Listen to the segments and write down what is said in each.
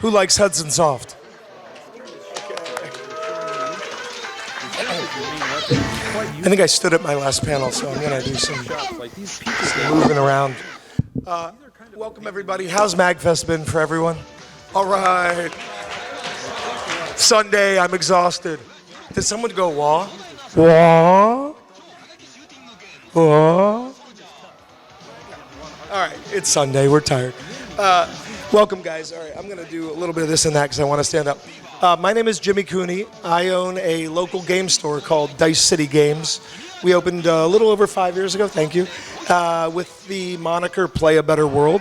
Who likes Hudson Soft? I think I stood at my last panel, so I'm going to do some moving around. Welcome, everybody. How's MAGFest been for everyone? All right. Sunday, I'm exhausted. Did someone go, wah? Wah? Wah? All right, it's Sunday. We're tired. Welcome, guys. All right, I'm going to do a little bit of this and that because I want to stand up. My name is Jimmy Cooney. I own a local game store called Dice City Games. We opened a little over 5 years ago, thank you, with the moniker Play a Better World,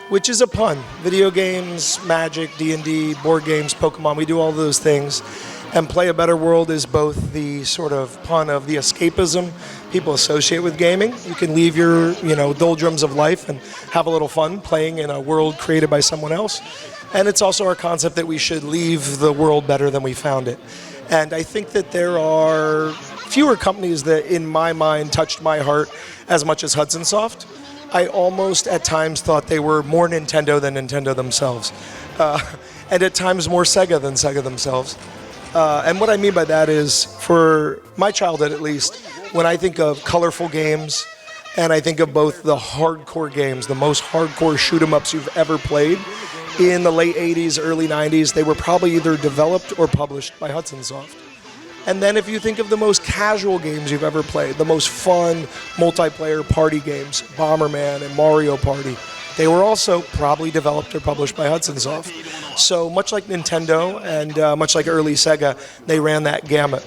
which is a pun. Video games, Magic, D&D, board games, Pokemon, we do all those things. And Play a Better World is both the sort of pun of the escapism people associate with gaming. You can leave your, doldrums of life and have a little fun playing in a world created by someone else. And it's also our concept that we should leave the world better than we found it. And I think that there are fewer companies that, in my mind, touched my heart as much as Hudson Soft. I almost, at times, thought they were more Nintendo than Nintendo themselves. And at times more Sega than Sega themselves. And what I mean by that is, for my childhood at least, when I think of colorful games, and I think of both the hardcore games, the most hardcore shoot-em-ups you've ever played, in the late 80s, early 90s, they were probably either developed or published by Hudson Soft. And then if you think of the most casual games you've ever played, the most fun multiplayer party games, Bomberman and Mario Party, they were also probably developed or published by Hudson Soft. So much like Nintendo and much like early Sega, they ran that gamut.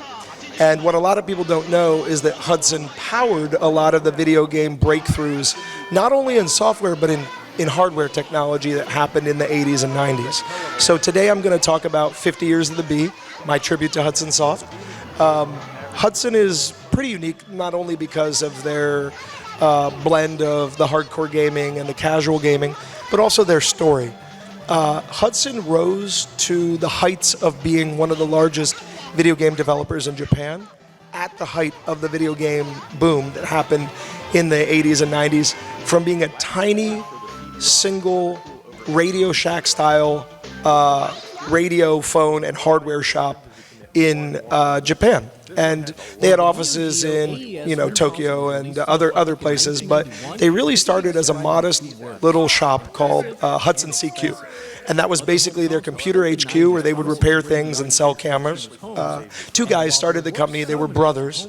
And what a lot of people don't know is that Hudson powered a lot of the video game breakthroughs, not only in software, but in hardware technology that happened in the 80s and 90s. So today I'm going to talk about 50 Years of the Bee, my tribute to Hudson Soft. Hudson is pretty unique, not only because of their blend of the hardcore gaming and the casual gaming, but also their story. Hudson rose to the heights of being one of the largest video game developers in Japan at the height of the video game boom that happened in the 80s and 90s, from being a tiny, single Radio Shack style radio, phone, and hardware shop in Japan. And they had offices in, Tokyo and other places, but they really started as a modest little shop called Hudson CQ. And that was basically their computer HQ, where they would repair things and sell cameras. Two guys started the company. They were brothers,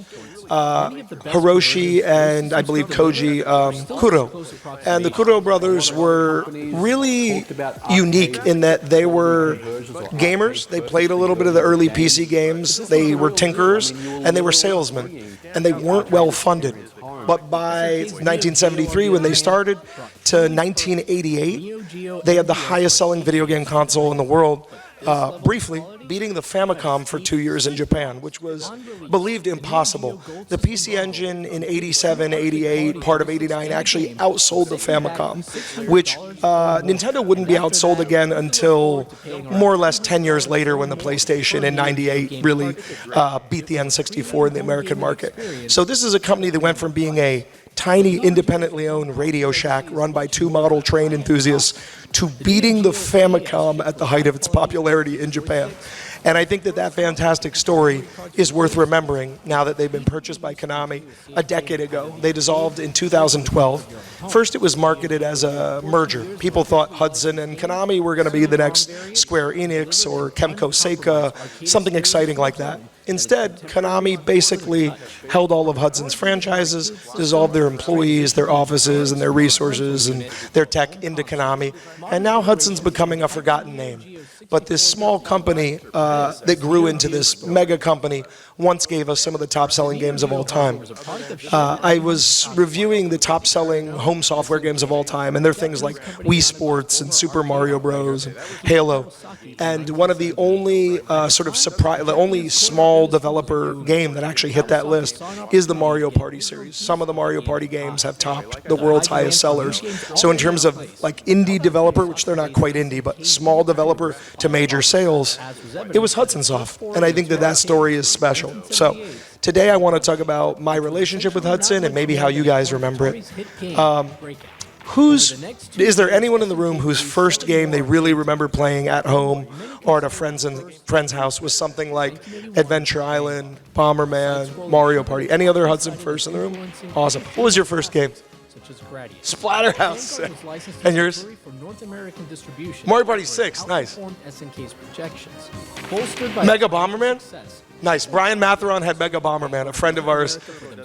Hiroshi and I believe Koji Kuro. And the Kuro brothers were really unique in that they were gamers. They played a little bit of the early PC games. They were tinkerers, and they were salesmen. And they weren't well funded. But by 1973, when they started, to 1988, they had the highest selling video game console in the world, briefly beating the Famicom for 2 years in Japan, which was believed impossible. The PC Engine in 87, 88, part of 89 actually outsold the Famicom, which Nintendo wouldn't be outsold again until more or less 10 years later, when the PlayStation in 98 really beat the N64 in the American market. So this is a company that went from being a tiny, independently owned Radio Shack run by two model train enthusiasts to beating the Famicom at the height of its popularity in Japan. And I think that fantastic story is worth remembering now that they've been purchased by Konami a decade ago. They dissolved in 2012. First, it was marketed as a merger. People thought Hudson and Konami were going to be the next Square Enix or Kemco Seika, something exciting like that. Instead, Konami basically held all of Hudson's franchises, dissolved their employees, their offices, and their resources and their tech into Konami. And now Hudson's becoming a forgotten name. But this small company that grew into this mega company once gave us some of the top-selling games of all time. I was reviewing the top-selling home software games of all time, and they're things like Wii Sports and Super Mario Bros. And Halo. And one of the only the only small developer game that actually hit that list is the Mario Party series. Some of the Mario Party games have topped the world's highest sellers. So in terms of like indie developer, which they're not quite indie, but small developer to major sales, it was Hudson Soft. And I think that story is special. So today I want to talk about my relationship with Hudson and maybe how you guys remember it. Is there anyone in the room whose first game they really remember playing at home or at a friend's house was something like Adventure Island, Bomberman, Mario Party? Any other Hudson first in the room? Awesome. What was your first game? Splatterhouse. And yours? Mario Party 6, nice. Mega Bomberman? Nice. Brian Matheron had Mega Bomberman, a friend of ours,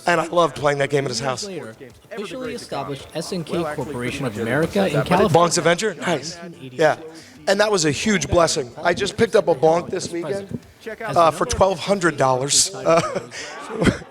and I loved playing that game at his house. Officially established SNK Corporation of America in California. Bonk's Adventure? Nice. Yeah. And that was a huge blessing. I just picked up a Bonk this weekend for $1,200.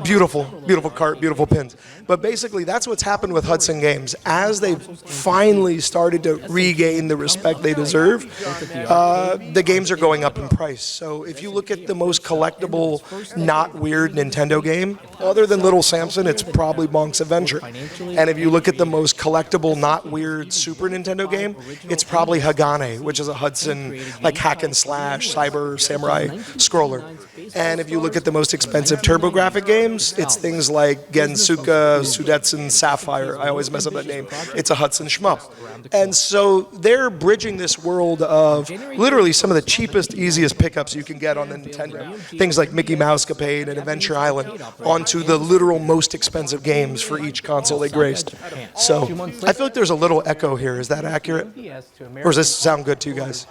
Beautiful, beautiful cart, beautiful pins. But basically, that's what's happened with Hudson Games. As they finally started to regain the respect they deserve, the games are going up in price. So if you look at the most collectible, not weird Nintendo game, other than Little Samson, it's probably Bonk's Adventure. And if you look at the most collectible, not weird Super Nintendo game, it's probably Hagane, which is a Hudson, like hack and slash, cyber samurai scroller. And if you look at the most expensive TurboGrafx games, it's things like Gensuka, Sudetsun, Sapphire. I always mess up that name. It's a Hudson shmup. And so they're bridging this world of literally some of the cheapest, easiest pickups you can get on the Nintendo. Things like Mickey Mousecapade and Adventure Island onto the literal most expensive games for each console they graced. So I feel like there's a little echo here. Is that accurate? Or does this sound good to you guys?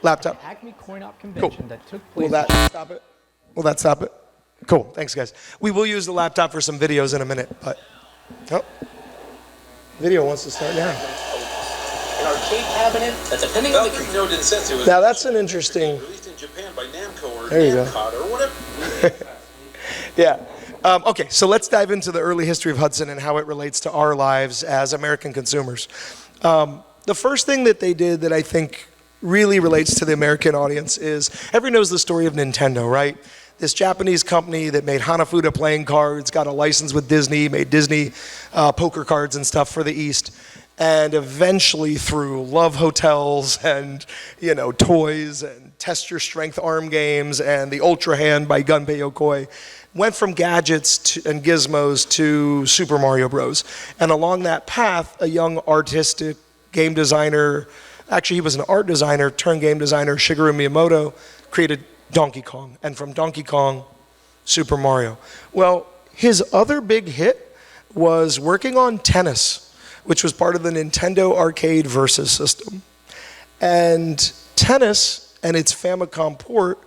Laptop? Cool. Will that stop it? Will that stop it? Cool. Thanks, guys. We will use the laptop for some videos in a minute, but video wants to start now. An arcade cabinet that, depending on the now that's an interesting. Released in Japan by Namco or there you go. Or whatever. Yeah. Okay, so let's dive into the early history of Hudson and how it relates to our lives as American consumers. The first thing that they did that I think really relates to the American audience is everyone knows the story of Nintendo, right? This Japanese company that made Hanafuda playing cards, got a license with Disney, made Disney poker cards and stuff for the East, and eventually through Love Hotels and toys and Test Your Strength arm games and the Ultra Hand by Gunpei Yokoi, went from gadgets and gizmos to Super Mario Bros. And along that path, a young artistic game designer, actually he was an art designer turned game designer, Shigeru Miyamoto, created Donkey Kong, and from Donkey Kong, Super Mario. Well, his other big hit was working on Tennis, which was part of the Nintendo Arcade Versus system. And Tennis and its Famicom port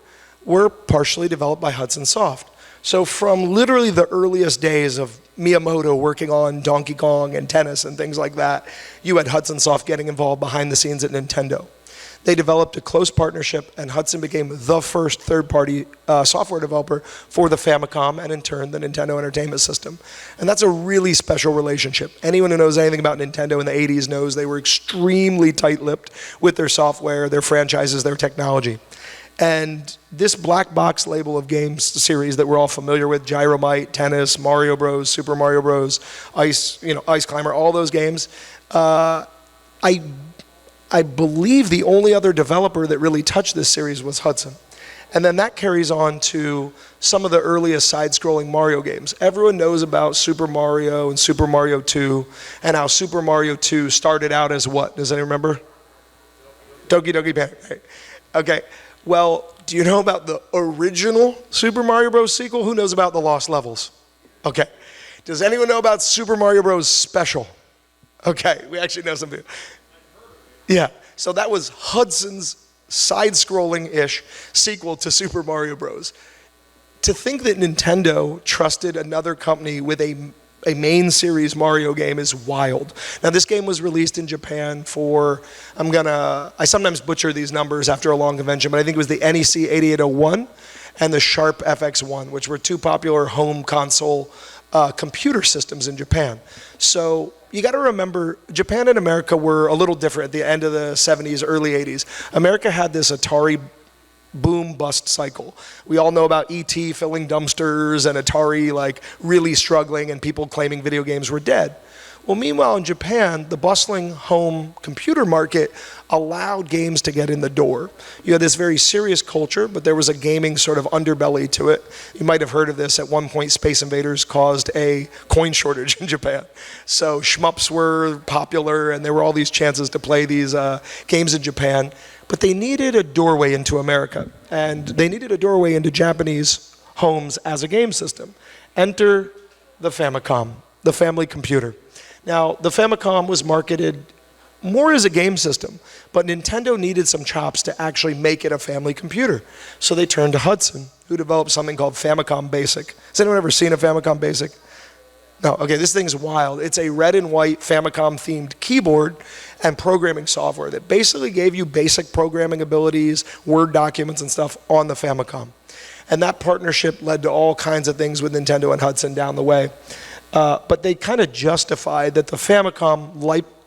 were partially developed by Hudson Soft. So from literally the earliest days of Miyamoto working on Donkey Kong and Tennis and things like that, you had Hudson Soft getting involved behind the scenes at Nintendo. They developed a close partnership, and Hudson became the first third-party software developer for the Famicom and, in turn, the Nintendo Entertainment System. And that's a really special relationship. Anyone who knows anything about Nintendo in the 80s knows they were extremely tight-lipped with their software, their franchises, their technology. And this black box label of games series that we're all familiar with, Gyromite, Tennis, Mario Bros, Super Mario Bros, Ice Climber, all those games, I believe the only other developer that really touched this series was Hudson. And then that carries on to some of the earliest side-scrolling Mario games. Everyone knows about Super Mario and Super Mario 2, and how Super Mario 2 started out as what? Does anyone remember? Doki Doki Panic, right? Okay, well, do you know about the original Super Mario Bros. Sequel? Who knows about the Lost Levels? Okay. Does anyone know about Super Mario Bros. Special? Okay, we actually know some people. Yeah, so that was Hudson's side-scrolling-ish sequel to Super Mario Bros. To think that Nintendo trusted another company with a main series Mario game is wild. Now, this game was released in Japan for, I sometimes butcher these numbers after a long convention, but I think it was the NEC 8801 and the Sharp FX1, which were two popular home console computer systems in Japan. So you got to remember, Japan and America were a little different at the end of the 70s, early 80s. America had this Atari boom bust cycle. We all know about E.T. filling dumpsters and Atari really struggling and people claiming video games were dead. Well, meanwhile, in Japan, the bustling home computer market allowed games to get in the door. You had this very serious culture, but there was a gaming sort of underbelly to it. You might have heard of this. At one point, Space Invaders caused a coin shortage in Japan. So shmups were popular, and there were all these chances to play these games in Japan. But they needed a doorway into America, and they needed a doorway into Japanese homes as a game system. Enter the Famicom, the family computer. Now, the Famicom was marketed more as a game system, but Nintendo needed some chops to actually make it a family computer. So they turned to Hudson, who developed something called Famicom Basic. Has anyone ever seen a Famicom Basic? No, okay, this thing's wild. It's a red and white Famicom-themed keyboard and programming software that basically gave you basic programming abilities, Word documents and stuff on the Famicom. And that partnership led to all kinds of things with Nintendo and Hudson down the way. But they kind of justified that the Famicom,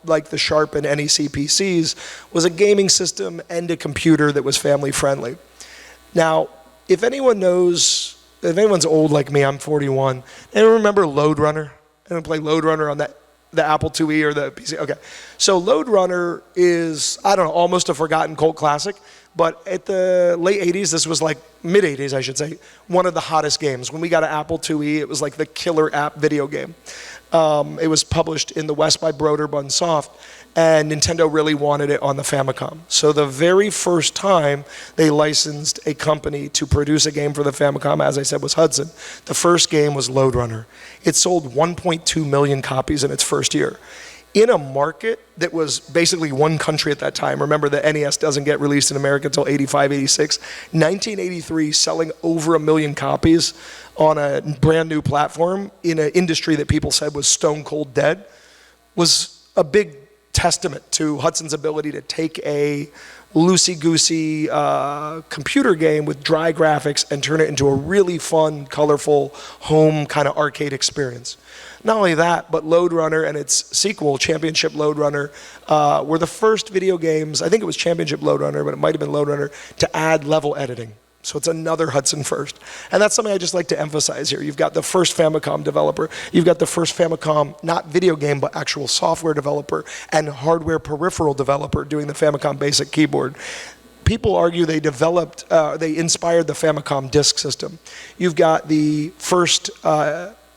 like the Sharp and NEC PCs, was a gaming system and a computer that was family friendly. Now, if anyone knows, if anyone's old like me, I'm 41, anyone remember Lode Runner? Anyone play Lode Runner on the Apple IIe or the PC? Okay. So Lode Runner is, I don't know, almost a forgotten cult classic. But at the late 80s, this was like mid-80s, I should say, one of the hottest games. When we got an Apple IIe, it was like the killer app video game. It was published in the West by Hudson Soft, and Nintendo really wanted it on the Famicom. So the very first time they licensed a company to produce a game for the Famicom, as I said, was Hudson. The first game was Lode Runner. It sold 1.2 million copies in its first year. In a market that was basically one country at that time. Remember, the NES doesn't get released in America until 85, 86. 1983, selling over 1 million copies on a brand new platform in an industry that people said was stone cold dead was a big testament to Hudson's ability to take a loosey-goosey computer game with dry graphics and turn it into a really fun, colorful, home kind of arcade experience. Not only that, but Lode Runner and its sequel, Championship Lode Runner, were the first video games, I think it was Championship Lode Runner, but it might have been Lode Runner, to add level editing. So it's another Hudson first. And that's something I just like to emphasize here. You've got the first Famicom developer, you've got the first Famicom, not video game, but actual software developer and hardware peripheral developer doing the Famicom Basic keyboard. People argue they inspired the Famicom disk system. You've got the first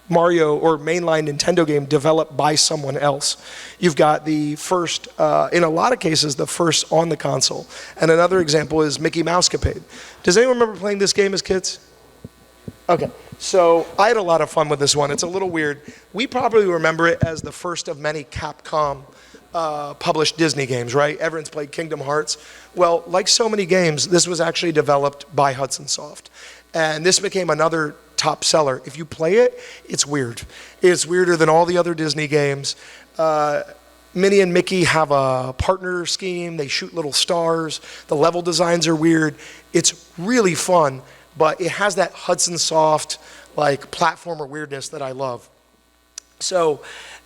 Mario or mainline Nintendo game developed by someone else. You've got the first, in a lot of cases, the first on the console. And another example is Mickey Mousecapade. Does anyone remember playing this game as kids? Okay, so I had a lot of fun with this one. It's a little weird. We probably remember it as the first of many Capcom published Disney games, right? Everyone's played Kingdom Hearts. Well, like so many games, this was actually developed by Hudson Soft. And this became another top seller. If you play it, it's weird. It's weirder than all the other Disney games. Minnie and Mickey have a partner scheme. They shoot little stars. The level designs are weird. It's really fun, but it has that Hudson Soft like platformer weirdness that I love. So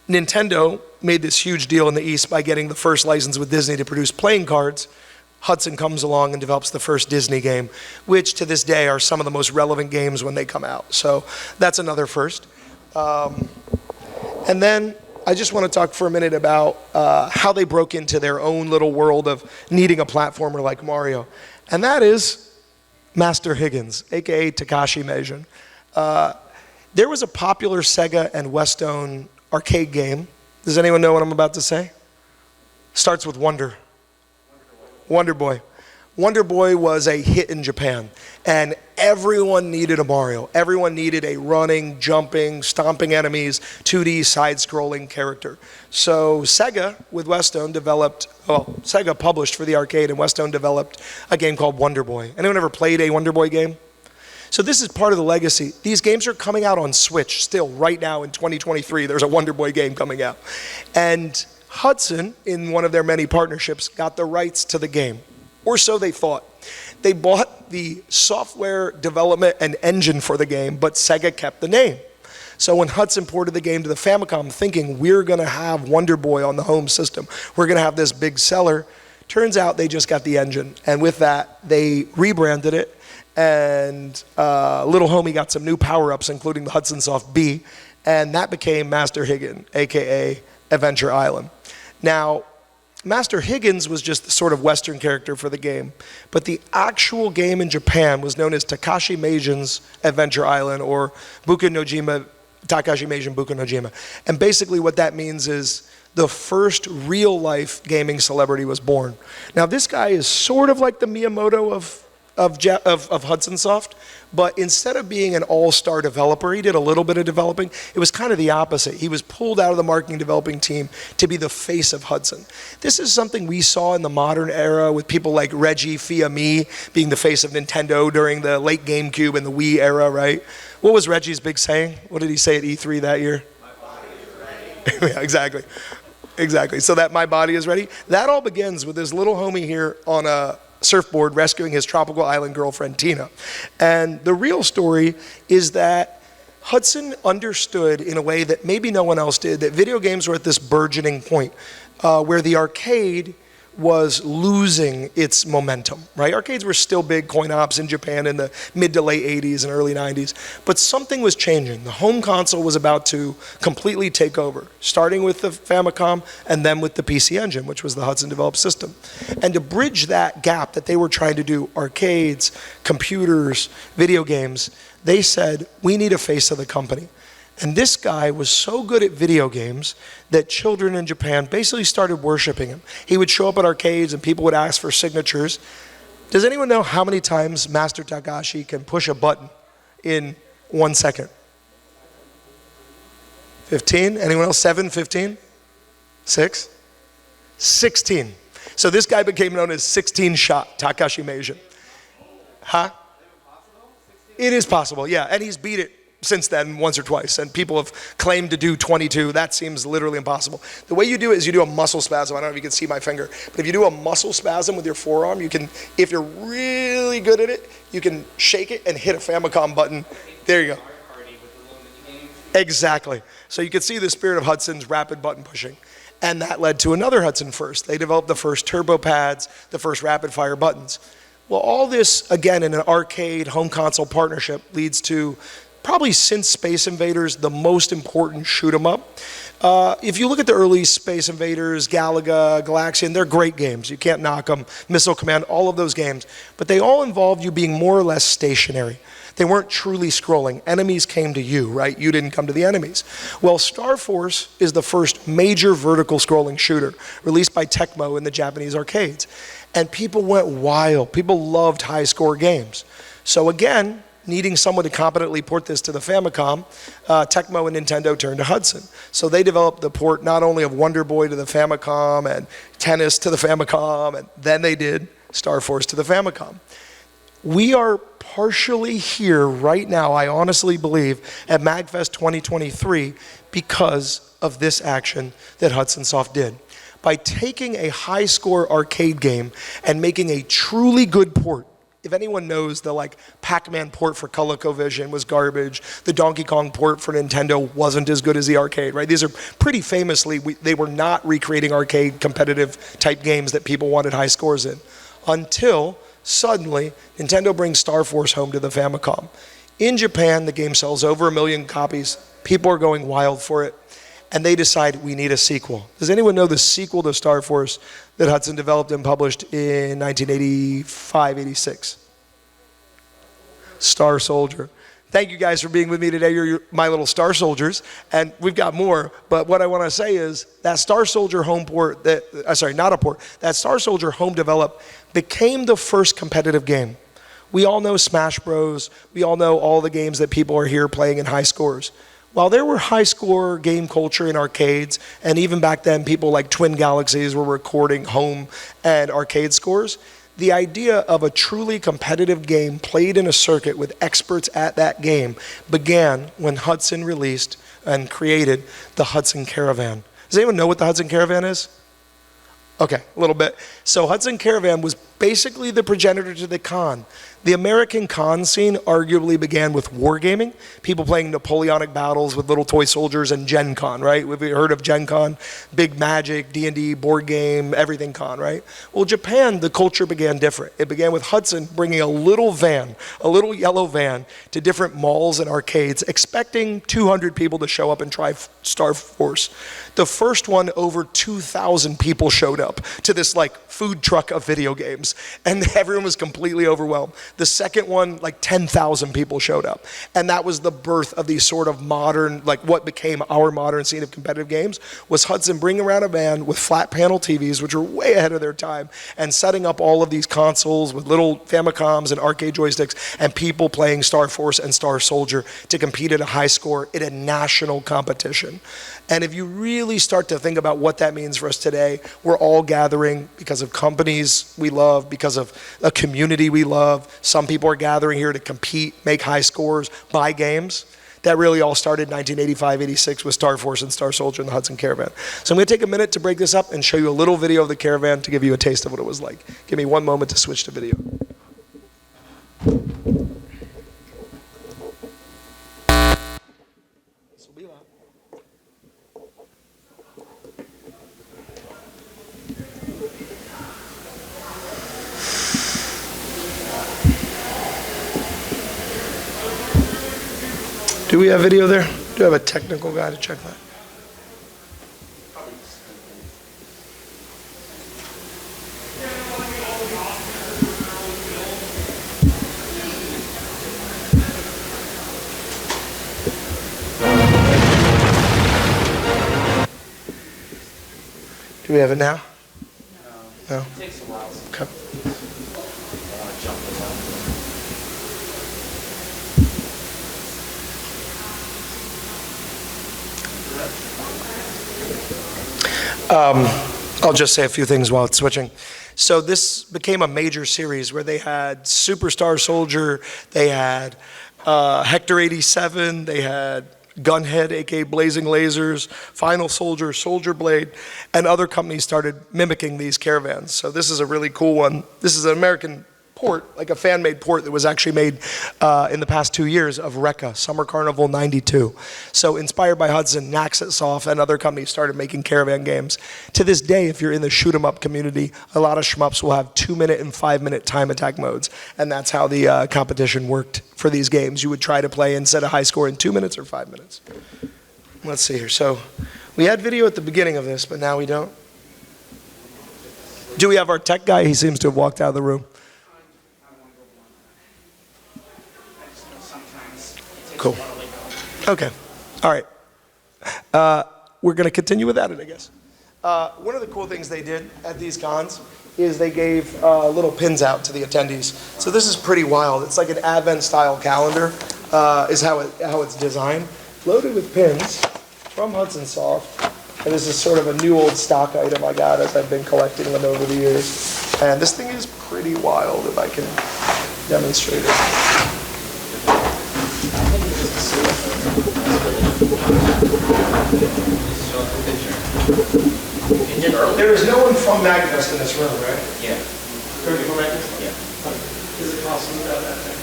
Nintendo made this huge deal in the East by getting the first license with Disney to produce playing cards. Hudson comes along and develops the first Disney game, which to this day are some of the most relevant games when they come out. So that's another first. And then I just want to talk for a minute about how they broke into their own little world of needing a platformer like Mario. And that is Master Higgins, aka Takashi Meijin. There was a popular Sega and Westone arcade game. Does anyone know what I'm about to say? Starts with Wonder. Wonder Boy. Wonder Boy was a hit in Japan, and everyone needed a Mario. Everyone needed a running, jumping, stomping enemies, 2D side-scrolling character. So Sega, with Westone, Sega published for the arcade, and Westone developed a game called Wonder Boy. Anyone ever played a Wonder Boy game? So this is part of the legacy. These games are coming out on Switch still right now in 2023. There's a Wonder Boy game coming out. And Hudson, in one of their many partnerships, got the rights to the game, or so they thought. They bought the software development and engine for the game, but Sega kept the name. So when Hudson ported the game to the Famicom, thinking we're going to have Wonder Boy on the home system, we're going to have this big seller, turns out they just got the engine. And with that, they rebranded it, and little homie got some new power-ups, including the Hudson Soft B, and that became Master Higgin, a.k.a. Adventure Island. Now, Master Higgins was just the sort of Western character for the game, but the actual game in Japan was known as Takashi Meijin's Adventure Island, or Buku Nojima, Takashi Meijin Buku Nojima. And basically what that means is the first real-life gaming celebrity was born. Now this guy is sort of like the Miyamoto of Hudson Soft, but instead of being an all-star developer, he did a little bit of developing. It was kind of the opposite. He was pulled out of the marketing developing team to be the face of Hudson. This is something we saw in the modern era with people like Reggie Fils-Aimé being the face of Nintendo during the late GameCube and the Wii era, right? What was Reggie's big saying? What did he say at E3 that year? My body is ready. Yeah, exactly. Exactly. So that my body is ready. That all begins with this little homie here on a surfboard rescuing his tropical island girlfriend, Tina. And the real story is that Hudson understood in a way that maybe no one else did, that video games were at this burgeoning point where the arcade was losing its momentum, right? Arcades were still big coin ops in Japan in the mid to late 80s and early 90s, but something was changing. The home console was about to completely take over, starting with the Famicom and then with the PC Engine, which was the Hudson developed system. And to bridge that gap that they were trying to do, arcades, computers, video games, they said, we need a face of the company. And this guy was so good at video games that children in Japan basically started worshiping him. He would show up at arcades and people would ask for signatures. Does anyone know how many times Master Takashi can push a button in 1 second? 15? Anyone else? 7, 15? 6? 16. So this guy became known as 16-shot Takashi Meijin. Huh? It is possible, yeah. And he's beat it since then once or twice, and people have claimed to do 22. That seems literally impossible. The way you do it is you do a muscle spasm. I don't know if you can see my finger, but if you do a muscle spasm with your forearm, you can, if you're really good at it, you can shake it and hit a Famicom button. There you go. Exactly. So you can see the spirit of Hudson's rapid button pushing. And that led to another Hudson first. They developed the first turbo pads, the first rapid fire buttons. Well, all this, again, in an arcade home console partnership leads to probably since Space Invaders, the most important shoot 'em up. If you look at the early Space Invaders, Galaga, Galaxian, they're great games. You can't knock them. Missile Command, all of those games. But they all involved you being more or less stationary. They weren't truly scrolling. Enemies came to you, right? You didn't come to the enemies. Well, Star Force is the first major vertical scrolling shooter released by Tecmo in the Japanese arcades. And people went wild. People loved high score games. So again, needing someone to competently port this to the Famicom, Tecmo and Nintendo turned to Hudson. So they developed the port not only of Wonder Boy to the Famicom and Tennis to the Famicom, and then they did Star Force to the Famicom. We are partially here right now, I honestly believe, at MAGFest 2023 because of this action that Hudson Soft did. By taking a high-score arcade game and making a truly good port. If anyone knows, the like Pac-Man port for ColecoVision was garbage. The Donkey Kong port for Nintendo wasn't as good as the arcade, right? These are pretty famously, they were not recreating arcade competitive type games that people wanted high scores in. Until suddenly, Nintendo brings Star Force home to the Famicom. In Japan, the game sells over 1 million copies. People are going wild for it. And they decide we need a sequel. Does anyone know the sequel to Star Force that Hudson developed and published in 1985-86? Star Soldier. Thank you guys for being with me today. You're my little Star Soldiers, and we've got more. But what I want to say is that Star Soldier home port, that Star Soldier home developed became the first competitive game. We all know Smash Bros. We all know all the games that people are here playing in high scores. While there were high-score game culture in arcades, and even back then people like Twin Galaxies were recording home and arcade scores, the idea of a truly competitive game played in a circuit with experts at that game began when Hudson released and created the Hudson Caravan. Does anyone know what the Hudson Caravan is? Okay, a little bit. So Hudson Caravan was basically the progenitor to the Con. The American con scene arguably began with wargaming, people playing Napoleonic battles with little toy soldiers and Gen Con, right? We've heard of Gen Con, big Magic, D&D, board game, everything con, right? Well, Japan, the culture began different. It began with Hudson bringing a little van, a little yellow van, to different malls and arcades, expecting 200 people to show up and try Star Force. The first one, over 2,000 people showed up to this like food truck of video games, and everyone was completely overwhelmed. The second one, like 10,000 people showed up, and that was the birth of these sort of modern, like what became our modern scene of competitive games, was Hudson bringing around a van with flat panel TVs, which were way ahead of their time, and setting up all of these consoles with little Famicoms and arcade joysticks, and people playing Star Force and Star Soldier to compete at a high score in a national competition. And if you really start to think about what that means for us today, we're all gathering because of companies we love, because of a community we love. Some people are gathering here to compete, make high scores, buy games. That really all started in 1985, 86 with Star Force and Star Soldier and the Hudson Caravan. So I'm going to take a minute to break this up and show you a little video of the Caravan to give you a taste of what it was like. Give me one moment to switch to video. Do we have video there? Do I have a technical guy to check that? Do we have it now? No. It takes a while. Okay. I want to jump this I'll just say a few things while it's switching. So this became a major series where they had Superstar Soldier, they had Hector 87, they had Gunhead, aka Blazing Lasers, Final Soldier, Soldier Blade, and other companies started mimicking these caravans. So this is a really cool one. This is an American port, like a fan-made port that was actually made in the past 2 years of Rekka, Summer Carnival 92. So inspired by Hudson, Soft, and other companies started making caravan games. To this day, if you're in the shoot-'em-up community, a lot of shmups will have 2-minute and 5-minute time attack modes, and that's how the competition worked for these games. You would try to play and set a high score in 2 minutes or 5 minutes. Let's see here. So we had video at the beginning of this, but now we don't. Do we have our tech guy? He seems to have walked out of the room. Cool. Okay. All right. We're going to continue without it, I guess. One of the cool things they did at these cons is they gave little pins out to the attendees. So this is pretty wild. It's like an Advent-style calendar is how it's designed. Loaded with pins from Hudson Soft. And this is sort of a new old stock item I got as I've been collecting them over the years. And this thing is pretty wild if I can demonstrate it. There is no one from MAGFest in this room, right? Yeah. From MAGFest? Yeah. Is it possible to have that thing?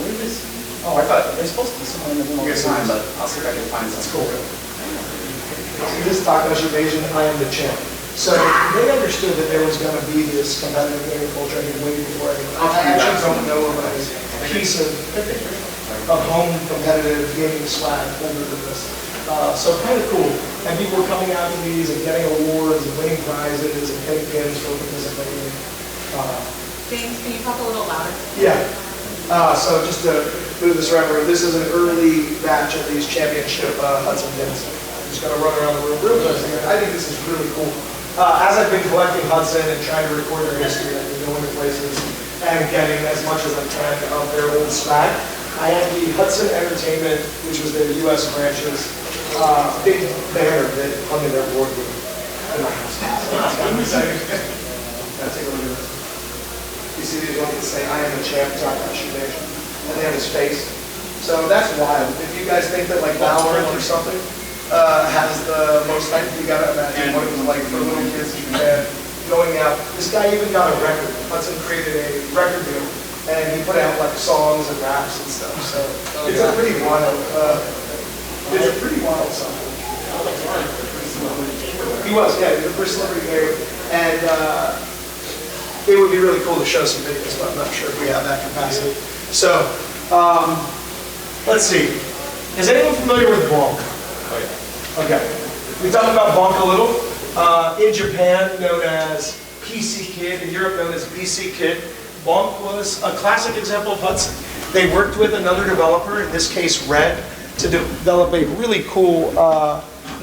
Where is? Oh, I thought there's supposed to be someone in the room all the time, but I'll see if I can find some. That's cool. See this Takashi Asian, I am the champ. So they understood that there was going to be this competitive gaming culture. I think way before I actually don't know of a piece of home competitive gaming swag older than this. So kind of cool. And people were coming out to these and getting awards and winning prizes and getting pins for participating. James, can you talk a little louder? Yeah. So just to move this around, this is an early batch of these championship Hudson pins. I'm just going to run around the room real quick here. I think this is really cool. As I've been collecting Hudson and trying to record their history, I've been going to places and getting as much as I can of their old swag. I have the Hudson Entertainment, which was their U.S. branches, big banner that hung in their boardroom in my house. That's kind of exciting. Now take a look at this. You see these ones that say, I am the champ, Takashi Nation. And they have his face. So that's wild. If you guys think that like Valorant or something has the most hype, you gotta imagine what it was like for little kids in Japan going out. This guy even got a record. Hudson created a record deal and he put out like songs and raps and stuff. So it's a pretty wild. It's a pretty wild song. He was, yeah, he was a pretty celebrity player, and it would be really cool to show some videos, but I'm not sure if we have that capacity. So let's see. Is anyone familiar with Bonk? Oh, yeah. Okay. We talked about Bonk a little. In Japan, known as PC Kid. In Europe, known as BC Kid. Bonk was a classic example of Hudson. They worked with another developer, in this case Red, to develop a really cool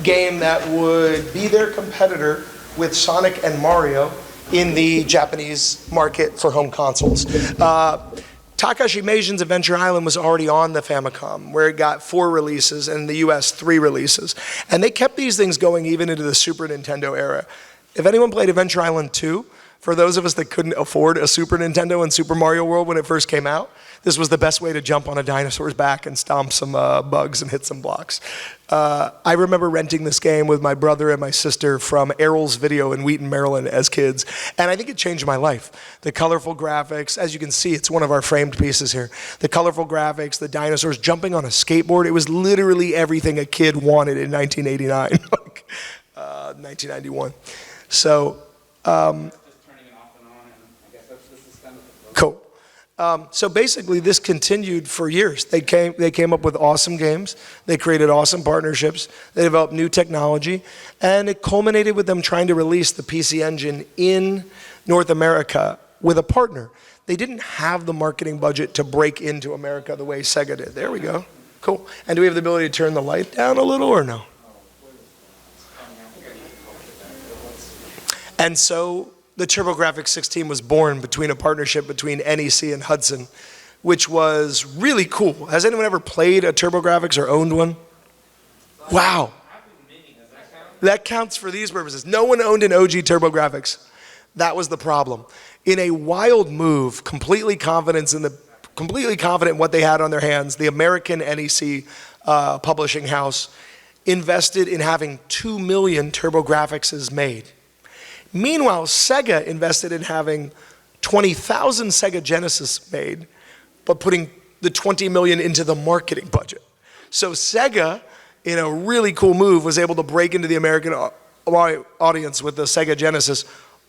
game that would be their competitor with Sonic and Mario in the Japanese market for home consoles. Takashi Meijen's Adventure Island was already on the Famicom, where it got 4 releases, and in the US 3 releases. And they kept these things going even into the Super Nintendo era. If anyone played Adventure Island 2, for those of us that couldn't afford a Super Nintendo and Super Mario World when it first came out, this was the best way to jump on a dinosaur's back and stomp some bugs and hit some blocks. I remember renting this game with my brother and my sister from Errol's Video in Wheaton, Maryland as kids, and I think it changed my life. The colorful graphics, as you can see, it's one of our framed pieces here. The colorful graphics, the dinosaurs jumping on a skateboard, it was literally everything a kid wanted in 1989, 1991. So, cool. So basically, this continued for years. They came up with awesome games. They created awesome partnerships. They developed new technology, and it culminated with them trying to release the PC Engine in North America with a partner. They didn't have the marketing budget to break into America the way Sega did. There we go. Cool. And do we have the ability to turn the light down a little or no? And so the TurboGrafx 16 was born between a partnership between NEC and Hudson, which was really cool. Has anyone ever played a TurboGrafx or owned one? Wow. That counts for these purposes. No one owned an OG TurboGrafx. That was the problem. In a wild move, completely confident in what they had on their hands, the American NEC publishing house invested in having 2 million TurboGrafxs made. Meanwhile, Sega invested in having 20,000 Sega Genesis made, but putting the 20 million into the marketing budget. So Sega, in a really cool move, was able to break into the American audience with the Sega Genesis,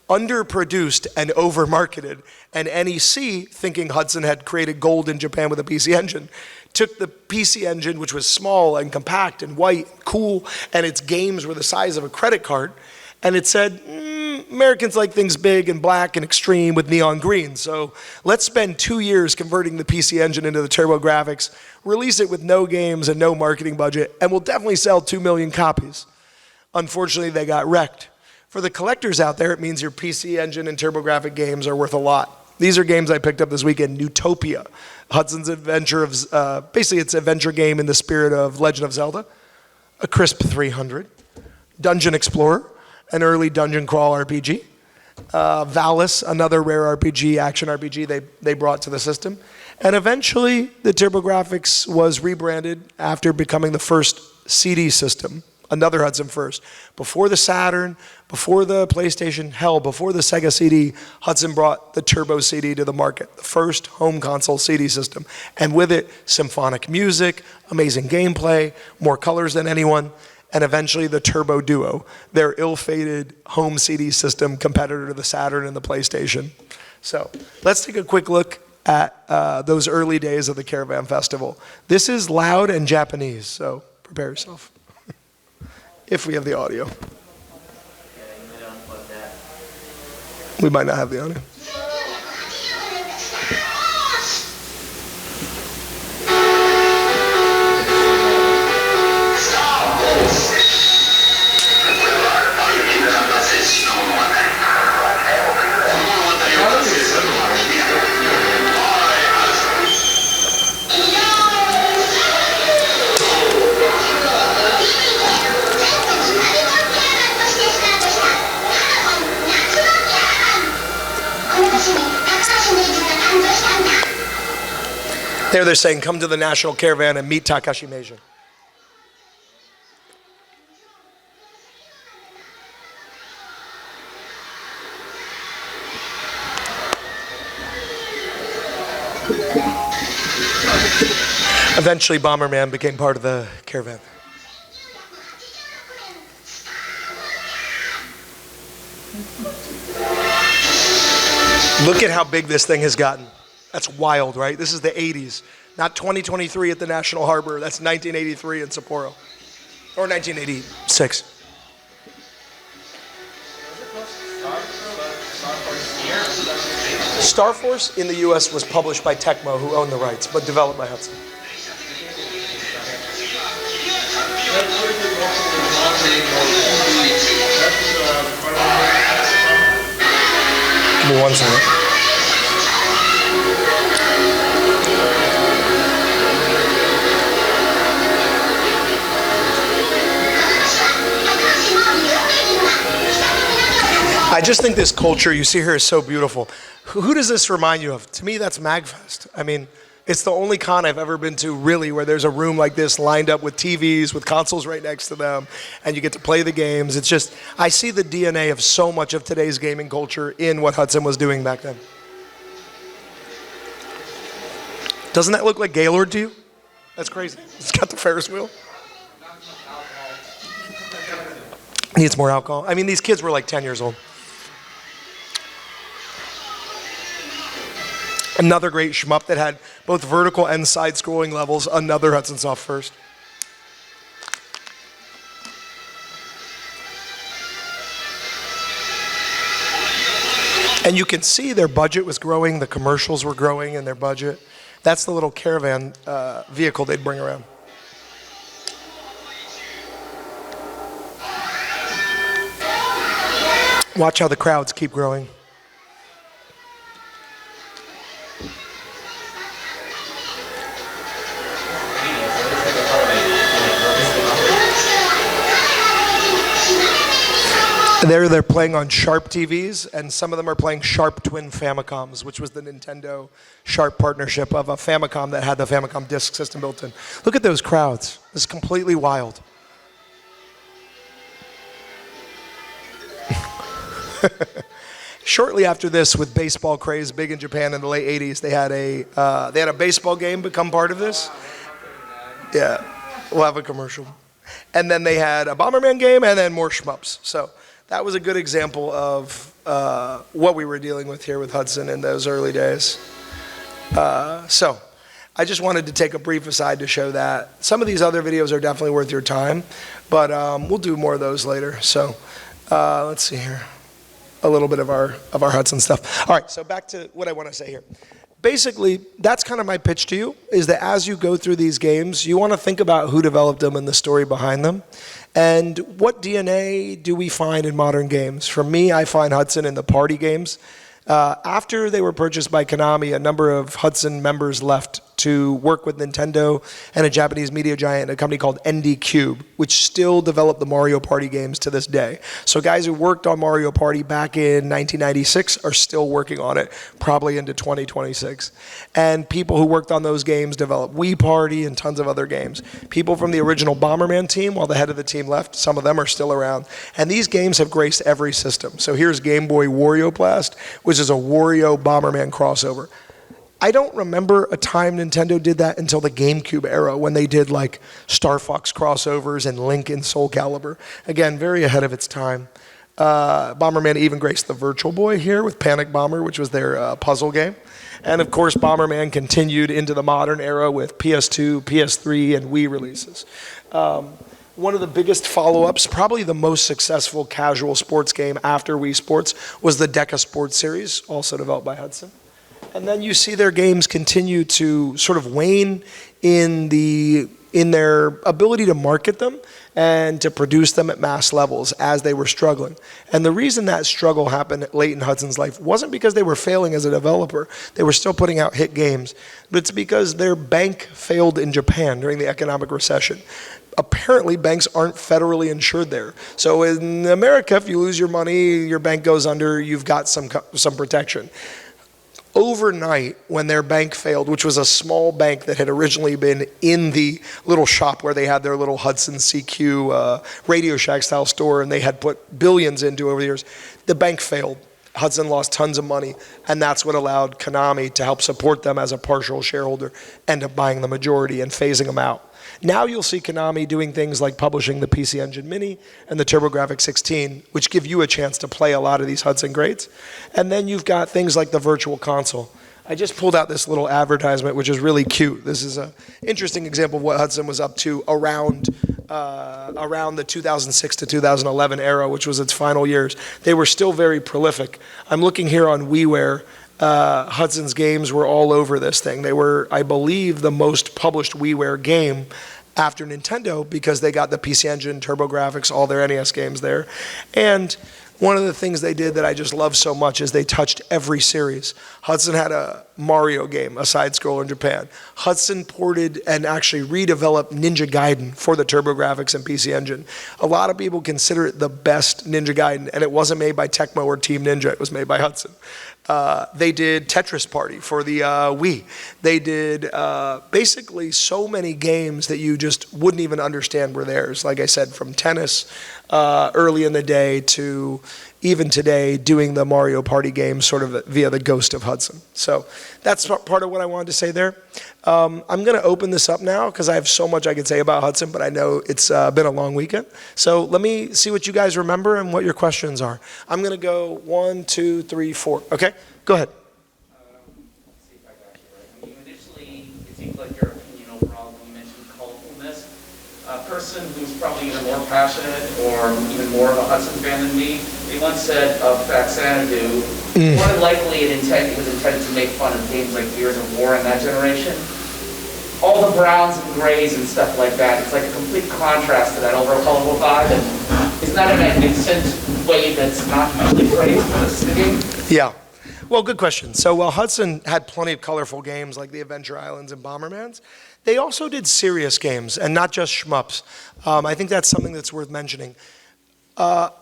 underproduced and over-marketed, and NEC, thinking Hudson had created gold in Japan with a PC Engine, took the PC Engine, which was small and compact and white, and cool, and its games were the size of a credit card, and it said, Americans like things big and black and extreme with neon green, so let's spend 2 years converting the PC Engine into the TurboGrafx, release it with no games and no marketing budget, and we'll definitely sell 2 million copies. Unfortunately, they got wrecked. For the collectors out there, it means your PC Engine and TurboGrafx games are worth a lot. These are games I picked up this weekend. Newtopia, Hudson's adventure of, basically it's an adventure game in the spirit of Legend of Zelda. A crisp 300. Dungeon Explorer, an early dungeon crawl RPG. Valis, another rare RPG, action RPG they brought to the system. And eventually, the TurboGrafx was rebranded after becoming the first CD system, another Hudson first. Before the Saturn, before the PlayStation, hell, before the Sega CD, Hudson brought the Turbo CD to the market, the first home console CD system. And with it, symphonic music, amazing gameplay, more colors than anyone, and eventually the Turbo Duo, their ill-fated home CD system competitor to the Saturn and the PlayStation. So let's take a quick look at those early days of the Caravan Festival. This is loud and Japanese, so prepare yourself. If we have the audio. We might not have the audio. There they're saying, come to the National Caravan and meet Takashi Meijen. Eventually, Bomberman became part of the caravan. Look at how big this thing has gotten. That's wild, right? This is the 80s, not 2023 at the National Harbor. That's 1983 in Sapporo, or 1986. Star Force in the US was published by Tecmo, who owned the rights, but developed by Hudson. Give me one second. I just think this culture you see here is so beautiful. Who does this remind you of? To me, that's MAGFest. I mean, it's the only con I've ever been to, really, where there's a room like this lined up with TVs, with consoles right next to them, and you get to play the games. It's just, I see the DNA of so much of today's gaming culture in what Hudson was doing back then. Doesn't that look like Gaylord to you? That's crazy. It's got the Ferris wheel. Needs more alcohol. I mean, these kids were like 10 years old. Another great shmup that had both vertical and side-scrolling levels, another Hudson Soft first. And you can see their budget was growing, the commercials were growing in their budget. That's the little caravan vehicle they'd bring around. Watch how the crowds keep growing. They're playing on Sharp TVs, and some of them are playing Sharp Twin Famicoms, which was the Nintendo Sharp partnership of a Famicom that had the Famicom disk system built in. Look at those crowds. It's completely wild. Shortly after this, with baseball craze big in Japan in the late 80s, they had a baseball game become part of this. Yeah, we'll have a commercial. And then they had a Bomberman game and then more shmups. So that was a good example of what we were dealing with here with Hudson in those early days. So I just wanted to take a brief aside to show that. Some of these other videos are definitely worth your time, but we'll do more of those later. So let's see here. A little bit of our Hudson stuff. All right, so back to what I want to say here. Basically, that's kind of my pitch to you, is that as you go through these games, you want to think about who developed them and the story behind them. And what DNA do we find in modern games? For me, I find Hudson in the party games. After they were purchased by Konami, a number of Hudson members left to work with Nintendo and a Japanese media giant, a company called ND Cube, which still develop the Mario Party games to this day. So guys who worked on Mario Party back in 1996 are still working on it, probably into 2026. And people who worked on those games developed Wii Party and tons of other games. People from the original Bomberman team, while the head of the team left, some of them are still around. And these games have graced every system. So here's Game Boy Wario Blast, which is a Wario Bomberman crossover. I don't remember a time Nintendo did that until the GameCube era, when they did like Star Fox crossovers and Link and Soul Calibur. Again, very ahead of its time. Bomberman even graced the Virtual Boy here with Panic Bomber, which was their puzzle game. And of course, Bomberman continued into the modern era with PS2, PS3, and Wii releases. One of the biggest follow-ups, probably the most successful casual sports game after Wii Sports, was the Deca Sports series, also developed by Hudson. And then you see their games continue to sort of wane in their ability to market them and to produce them at mass levels as they were struggling. And the reason that struggle happened late in Hudson's life wasn't because they were failing as a developer. They were still putting out hit games. But it's because their bank failed in Japan during the economic recession. Apparently, banks aren't federally insured there. So in America, if you lose your money, your bank goes under, you've got some protection. Overnight, when their bank failed, which was a small bank that had originally been in the little shop where they had their little Hudson CQ Radio Shack style store, and they had put billions into over the years, the bank failed. Hudson lost tons of money, and that's what allowed Konami to help support them as a partial shareholder, end up buying the majority and phasing them out. Now you'll see Konami doing things like publishing the PC Engine Mini and the TurboGrafx 16, which give you a chance to play a lot of these Hudson greats. And then you've got things like the Virtual Console. I just pulled out this little advertisement, which is really cute. This is an interesting example of what Hudson was up to around the 2006 to 2011 era, which was its final years. They were still very prolific. I'm looking here on WiiWare. Hudson's games were all over this thing. They were, I believe, the most published WiiWare game after Nintendo because they got the PC Engine, TurboGrafx, all their NES games there. And one of the things they did that I just love so much is they touched every series. Hudson had a Mario game, a side-scroller in Japan. Hudson ported and actually redeveloped Ninja Gaiden for the TurboGrafx and PC Engine. A lot of people consider it the best Ninja Gaiden, and it wasn't made by Tecmo or Team Ninja. It was made by Hudson. They did Tetris Party for the Wii. They did basically so many games that you just wouldn't even understand were theirs. Like I said, from tennis early in the day to even today doing the Mario Party games sort of via the ghost of Hudson. So that's part of what I wanted to say there. I'm going to open this up now because I have so much I could say about Hudson, but I know it's been a long weekend. So let me see what you guys remember and what your questions are. I'm going to go 1, 2, 3, 4. Okay, go ahead. Let's see if I got you right. Initially, it seems like your opinion overall, you mentioned colorfulness. A person who's probably either more passionate or even more of a Hudson fan than me, they once said of Xanadu, more than likely it was intended to make fun of games like Gears of War in that generation. All the browns and grays and stuff like that, it's like a complete contrast to that overall colorful vibe. And isn't that a magnificent way that's not usually praised for the game? Yeah. Well, good question. So while Hudson had plenty of colorful games like the Adventure Islands and Bombermans, they also did serious games and not just shmups. I think that's something that's worth mentioning.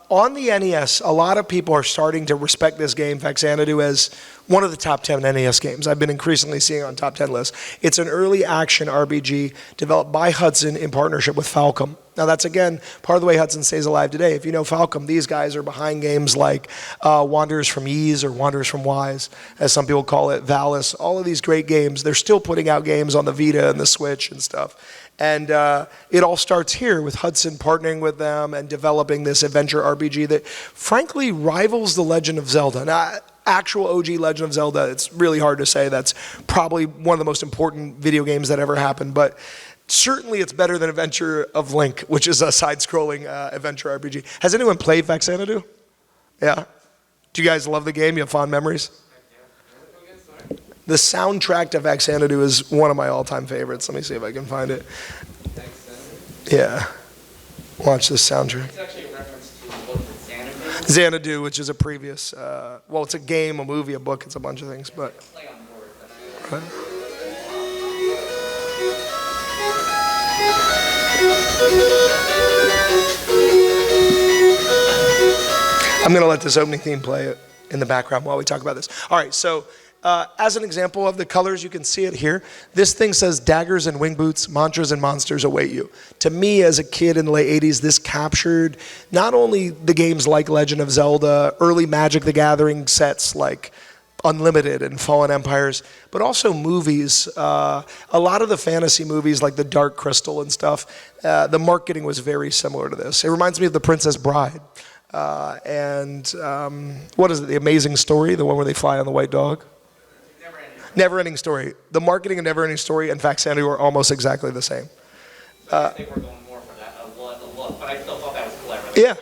On the NES, a lot of people are starting to respect this game, Xanadu, as one of the top 10 NES games. I've been increasingly seeing it on top 10 lists. It's an early action RPG developed by Hudson in partnership with Falcom. Now that's, again, part of the way Hudson stays alive today. If you know Falcom, these guys are behind games like Wanderers from Ys or Wanderers from Wise, as some people call it, Valis, all of these great games. They're still putting out games on the Vita and the Switch and stuff. And it all starts here with Hudson partnering with them and developing this adventure RPG that frankly rivals The Legend of Zelda. Now, actual OG Legend of Zelda, it's really hard to say. That's probably one of the most important video games that ever happened. But certainly it's better than Adventure of Link, which is a side-scrolling adventure RPG. Has anyone played Xanadu? Yeah? Do you guys love the game? You have fond memories? The soundtrack to Xanadu is one of my all-time favorites. Let me see if I can find it. Yeah. Watch this soundtrack. It's actually a reference to what is it, Xanadu? Xanadu, which is a previous, well, it's a game, a movie, a book, it's a bunch of things, but. Play on board. Right. I'm going to let this opening theme play in the background while we talk about this. All right, so as an example of the colors, you can see it here. This thing says daggers and wing boots, mantras and monsters await you. To me, as a kid in the late 80s, this captured not only the games like Legend of Zelda, early Magic the Gathering sets like Unlimited and Fallen Empires, but also movies. A lot of the fantasy movies like The Dark Crystal and stuff, the marketing was very similar to this. It reminds me of The Princess Bride. And what is it, The Amazing Story, the one where they fly on the white dog? Never-ending Story. The marketing of Never-ending Story and Xanadu are almost exactly the same. I think we're going more for that, a look, but I still thought that was clever. Yeah,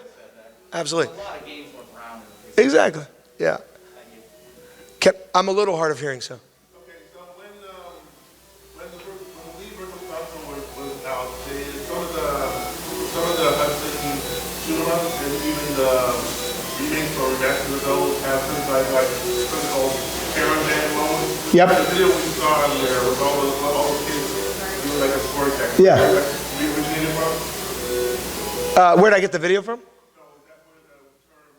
absolutely. A lot of games were brown. Exactly, yeah. I'm a little hard of hearing, so. Okay, so when the Wii Virtual Console was out, some of the Hudson shoot-em-ups and even the remakes or remasters of those have things like something called caravan mode. Yep. The video we saw on there with all the kids doing like a sport attack. Yeah. We originated from? Where'd I get the video from?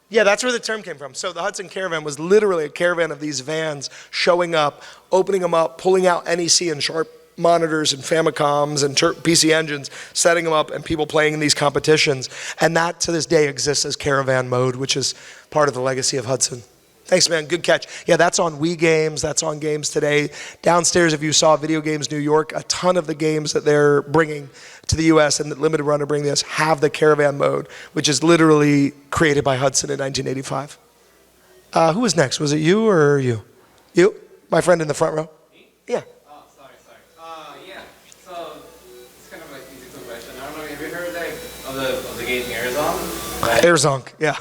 Yeah, that's where the term came from. So the Hudson Caravan was literally a caravan of these vans showing up, opening them up, pulling out NEC and Sharp monitors and Famicoms and PC engines, setting them up, and people playing in these competitions. And that, to this day, exists as caravan mode, which is part of the legacy of Hudson. Thanks, man. Good catch. Yeah, that's on Wii Games. That's on Games Today. Downstairs, if you saw Video Games New York, a ton of the games that they're bringing to the U.S. and that Limited Run are bringing this have the Caravan mode, which is literally created by Hudson in 1985. Who was next? Was it you or you? You? My friend in the front row? Me? Yeah. Oh, sorry. Yeah. So it's kind of an easy question. I don't know. Have you heard of the game Arizon? Airzonk, yeah.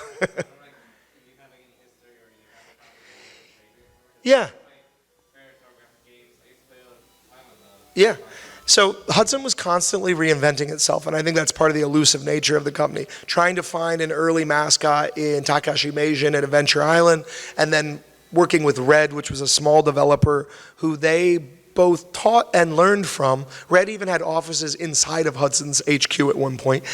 Yeah. Yeah. So Hudson was constantly reinventing itself, and I think that's part of the elusive nature of the company. Trying to find an early mascot in Takashi Meijin at Adventure Island, and then working with Red, which was a small developer who they both taught and learned from. Red even had offices inside of Hudson's HQ at one point.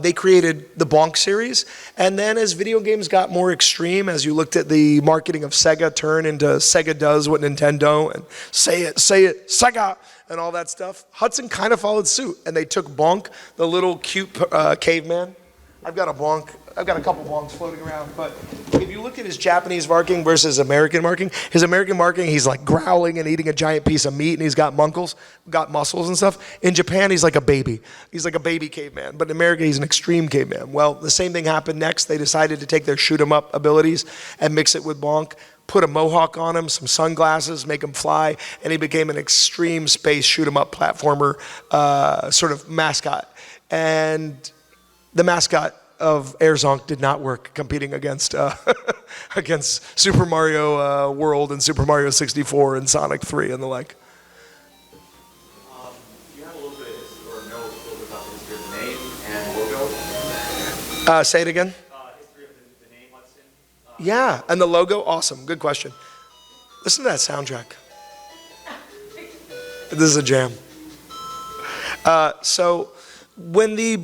They created the Bonk series, and then as video games got more extreme, as you looked at the marketing of Sega turn into Sega does what Nintendo, and say it, Sega, and all that stuff, Hudson kind of followed suit, and they took Bonk, the little cute caveman. I've got a Bonk. I've got a couple Bonks floating around, but if you look at his Japanese marking versus American marking, his American marking, he's like growling and eating a giant piece of meat, and he's got muscles and stuff. In Japan, he's like a baby. He's like a baby caveman, but in America, he's an extreme caveman. Well, the same thing happened next. They decided to take their shoot 'em up abilities and mix it with Bonk, put a mohawk on him, some sunglasses, make him fly, and he became an extreme space shoot 'em up platformer sort of mascot. And the mascot of Airzonk did not work competing against against Super Mario World and Super Mario 64 and Sonic 3 and the like. Do you have a little bit or know a little bit about the history of the name and logo? Say it again. History of the name Hudson. Yeah, and the logo, awesome, good question. Listen to that soundtrack. This is a jam. So when the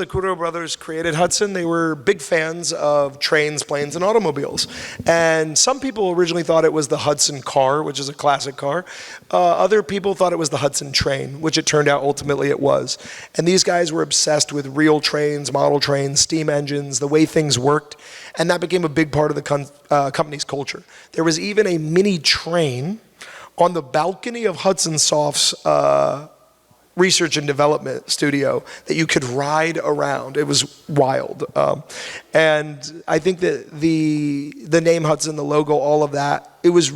Kuro brothers created Hudson, they were big fans of trains, planes, and automobiles. And some people originally thought it was the Hudson car, which is a classic car. Other people thought it was the Hudson train, which it turned out ultimately it was. And these guys were obsessed with real trains, model trains, steam engines, the way things worked. And that became a big part of the company's culture. There was even a mini train on the balcony of Hudson Soft's research and development studio that you could ride around. It was wild. And I think that the name Hudson, the logo, all of that, it was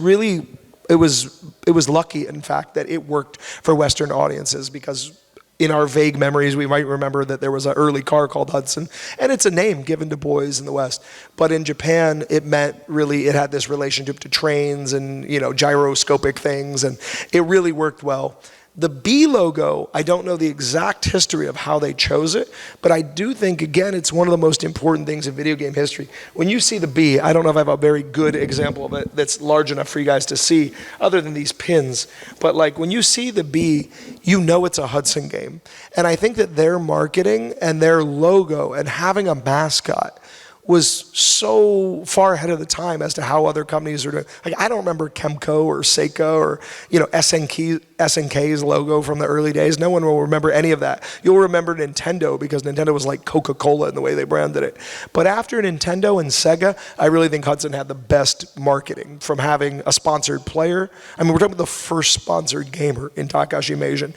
lucky, in fact, that it worked for Western audiences, because in our vague memories, we might remember that there was an early car called Hudson, and it's a name given to boys in the West. But in Japan, it had this relationship to trains and, gyroscopic things, and it really worked well. The B logo, I don't know the exact history of how they chose it, but I do think, again, it's one of the most important things in video game history. When you see the B, I don't know if I have a very good example of it that's large enough for you guys to see, other than these pins, but like when you see the B, you know it's a Hudson game. And I think that their marketing and their logo and having a mascot was so far ahead of the time as to how other companies are doing. Like, I don't remember Kemco or Seika or SNK's logo from the early days. No one will remember any of that. You'll remember Nintendo, because Nintendo was like Coca-Cola in the way they branded it. But after Nintendo and Sega, I really think Hudson had the best marketing, from having a sponsored player. I mean, we're talking about the first sponsored gamer in Takashi Meijin,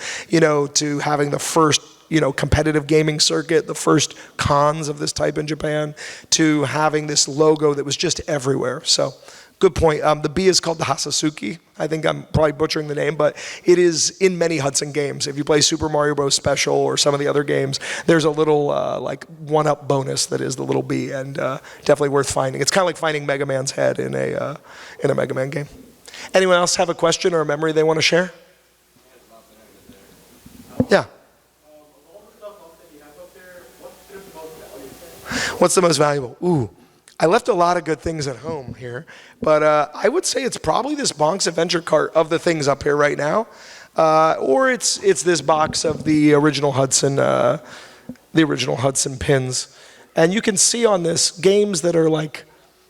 to having the first competitive gaming circuit, the first cons of this type in Japan, to having this logo that was just everywhere. So, good point. The B is called the Hasasuki. I think I'm probably butchering the name, but it is in many Hudson games. If you play Super Mario Bros. Special or some of the other games, there's a little one-up bonus that is the little B, and definitely worth finding. It's kind of like finding Mega Man's head in a Mega Man game. Anyone else have a question or a memory they want to share? Yeah. What's the most valuable? Ooh, I left a lot of good things at home here, but I would say it's probably this Bonk's Adventure Cart of the things up here right now, or it's this box of the original Hudson pins, and you can see on this games that are like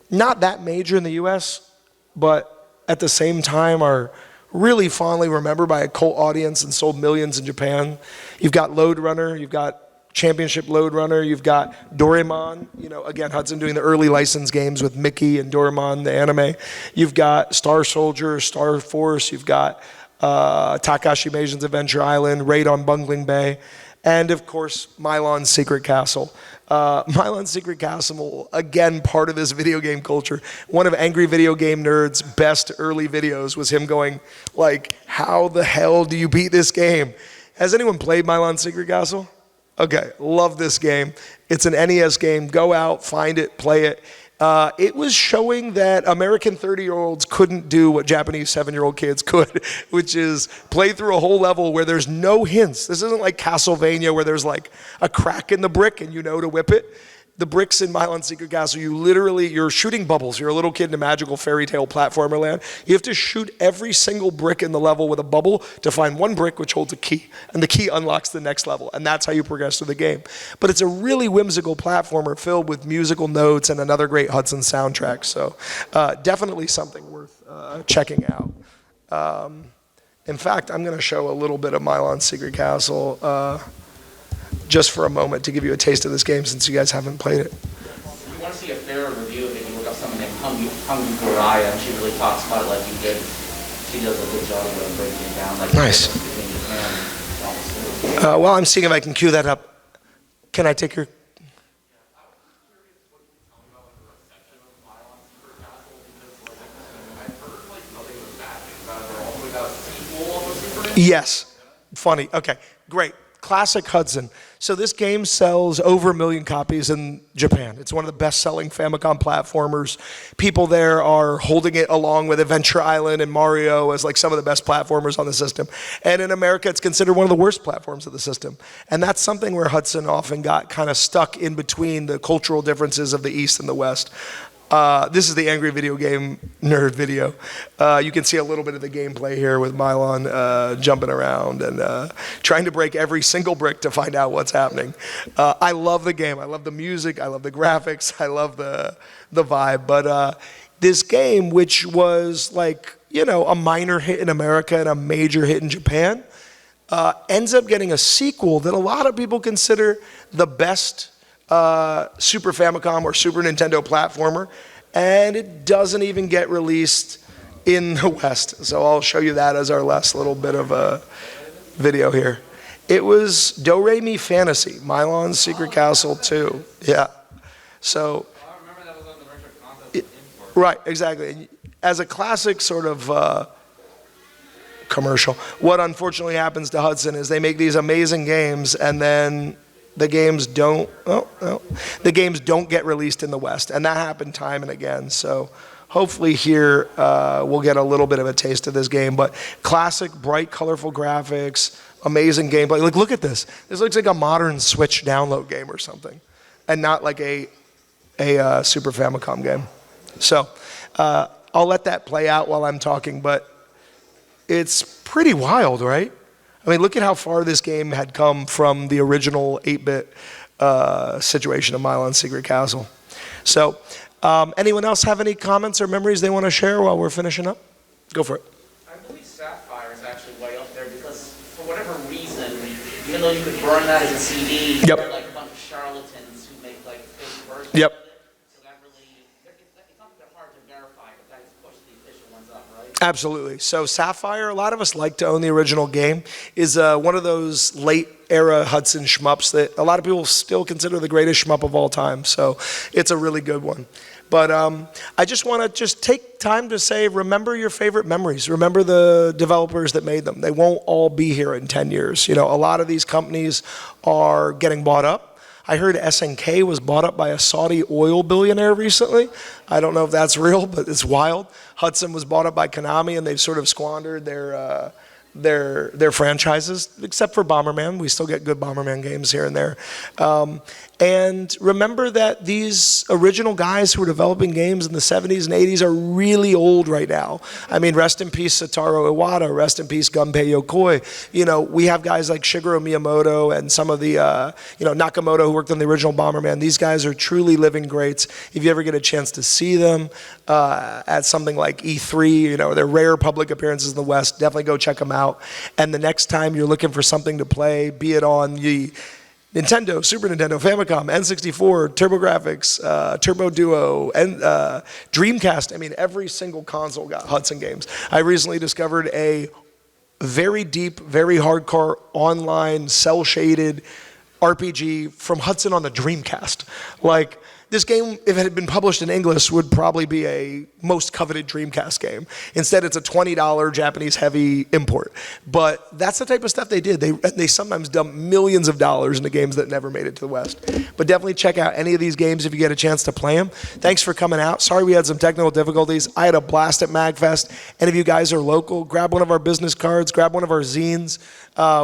not that major in the U.S., but at the same time are really fondly remembered by a cult audience and sold millions in Japan. You've got Lode Runner, you've got Championship Lode Runner. You've got Doraemon. Again, Hudson doing the early license games with Mickey and Doraemon, the anime. You've got Star Soldier, Star Force. You've got Takashi Meijen's Adventure Island, Raid on Bungling Bay, and of course, Mylon's Secret Castle. Mylon's Secret Castle, again, part of this video game culture. One of Angry Video Game Nerd's best early videos was him going, like, how the hell do you beat this game? Has anyone played Mylon's Secret Castle? Okay, love this game. It's an NES game. Go out, find it, play it. It was showing that American 30-year-olds couldn't do what Japanese 7-year-old kids could, which is play through a whole level where there's no hints. This isn't like Castlevania where there's like a crack in the brick and you know to whip it. The bricks in Mylon's Secret Castle, you're shooting bubbles. You're a little kid in a magical fairy tale platformer land. You have to shoot every single brick in the level with a bubble to find one brick which holds a key. And the key unlocks the next level. And that's how you progress through the game. But it's a really whimsical platformer filled with musical notes and another great Hudson soundtrack. So definitely something worth checking out. In fact, I'm going to show a little bit of Mylon's Secret Castle just for a moment to give you a taste of this game since you guys haven't played it. If you want to see a fair review of it, you look up someone named Hungy Goraya, and she really talks about it like you did. She does a good job of breaking it down. Like nice. Well, I'm seeing if I can cue that up. Can I take your... Yes. Funny. Okay, great. Classic Hudson. So this game sells over 1 million copies in Japan. It's one of the best-selling Famicom platformers. People there are holding it along with Adventure Island and Mario as like some of the best platformers on the system. And in America, it's considered one of the worst platforms of the system. And that's something where Hudson often got kind of stuck in between the cultural differences of the East and the West. This is the Angry Video Game Nerd video. You can see a little bit of the gameplay here with Mylon jumping around and trying to break every single brick to find out what's happening. I love the game. I love the music. I love the graphics. I love the vibe. But this game, which was like, a minor hit in America and a major hit in Japan, ends up getting a sequel that a lot of people consider the best Super Famicom or Super Nintendo platformer, and it doesn't even get released in the West. So I'll show you that as our last little bit of a video here. It was Do-Re-Mi Fantasy, Mylon's Secret Castle 2. Yeah. So, I remember that was on the retro contest. right, exactly. As a classic sort of commercial, what unfortunately happens to Hudson is they make these amazing games and then the games don't get released in the West, and that happened time and again. So hopefully here we'll get a little bit of a taste of this game. But classic, bright, colorful graphics, amazing gameplay. Like, look at this. This looks like a modern Switch download game or something, and not like a Super Famicom game. So I'll let that play out while I'm talking, but it's pretty wild, right? I mean, look at how far this game had come from the original 8-bit situation of Mylon's Secret Castle. So, anyone else have any comments or memories they want to share while we're finishing up? Go for it. I believe Sapphire is actually way up there because, for whatever reason, even though you could burn that as a CD, Yep. there are like a bunch of charlatans who make like fake versions Yep. of it. So that really, it's not that hard to verify, but that has pushed the official ones up, right? Absolutely. So Sapphire, a lot of us like to own the original game, is one of those late era Hudson shmups that a lot of people still consider the greatest shmup of all time. So it's a really good one. But I just want to take time to say, remember your favorite memories. Remember the developers that made them. They won't all be here in 10 years. A lot of these companies are getting bought up. I heard SNK was bought up by a Saudi oil billionaire recently. I don't know if that's real, but it's wild. Hudson was bought up by Konami, and they've sort of squandered their franchises, except for Bomberman. We still get good Bomberman games here and there. And remember that these original guys who were developing games in the 70s and 80s are really old right now. I mean, rest in peace Satoru Iwata, rest in peace Gunpei Yokoi. We have guys like Shigeru Miyamoto and some of the, Nakamoto who worked on the original Bomberman. These guys are truly living greats. If you ever get a chance to see them at something like E3, their rare public appearances in the West, definitely go check them out. And the next time you're looking for something to play, be it on the Nintendo, Super Nintendo, Famicom, N64, TurboGrafx, Turbo Duo, and Dreamcast. I mean, every single console got Hudson games. I recently discovered a very deep, very hardcore, online, cel-shaded RPG from Hudson on the Dreamcast. Like, this game, if it had been published in English, would probably be a most coveted Dreamcast game. Instead, it's a $20 Japanese-heavy import. But that's the type of stuff they did. They sometimes dump millions of dollars into games that never made it to the West. But definitely check out any of these games if you get a chance to play them. Thanks for coming out. Sorry we had some technical difficulties. I had a blast at MAGFest. And if you guys are local, grab one of our business cards, grab one of our zines.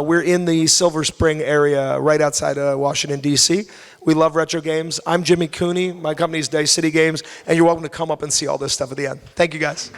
We're in the Silver Spring area right outside of Washington, D.C. We love retro games. I'm Jimmy Cooney. My company's Dice City Games, and you're welcome to come up and see all this stuff at the end. Thank you, guys.